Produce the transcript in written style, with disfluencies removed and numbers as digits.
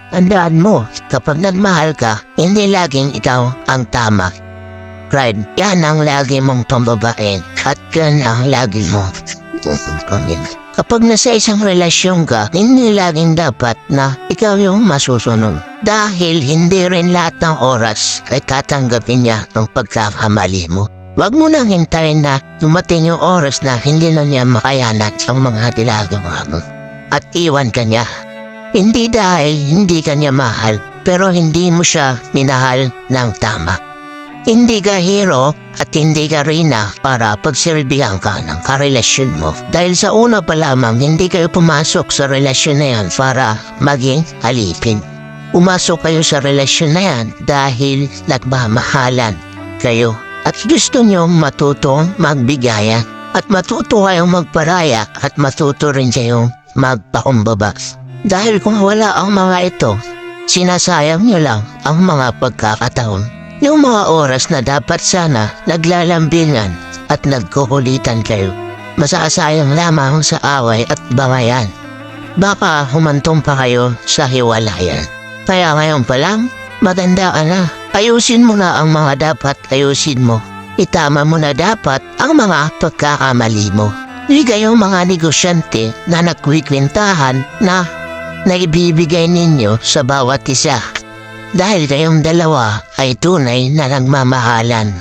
Tandaan mo, kapag nagmahal ka, hindi laging ikaw ang tama. Pride, yan ang lagi mong pambabain at yan ang lagi mong pupupangin. Kapag nasa isang relasyon ka, hindi laging dapat na ikaw yung masusunod. Dahil hindi rin lahat ng oras ay tatanggapin niya ng pagkakamali mo. Huwag mo nang hintayin na dumating yung oras na hindi na niya makayanan ang mga ginagawa mo. At iwan ka niya. Hindi dahil hindi ka niya mahal, pero hindi mo siya minahal ng tama. Hindi ka hero at hindi ka rina para pagsilbihan ka ng karelasyon mo. Dahil sa una pa lamang, hindi kayo pumasok sa relasyon na yan para maging alipin. Pumasok kayo sa relasyon na yan dahil nagmamahalan kayo. At gusto nyo matutong magbigayan at matuto kayong magparaya at matuto rin kayong magpakumbaba. Dahil kung wala ang mga ito, sinasayang nyo lang ang mga pagkakataon. Yung mga oras na dapat sana naglalambingan at nagkukulitan kayo, masasayang lamang sa away at bangayan. Baka humantong pa kayo sa hiwalayan. Kaya ngayon pa lang, maganda ka na. Ayusin mo na ang mga dapat ayusin mo. Itama mo na dapat ang mga pagkakamali mo. Hindi kayong mga negosyante na nagkwikwentahan na naibibigay ninyo sa bawat isa. Dahil kayong dalawa ay tunay na nagmamahalan.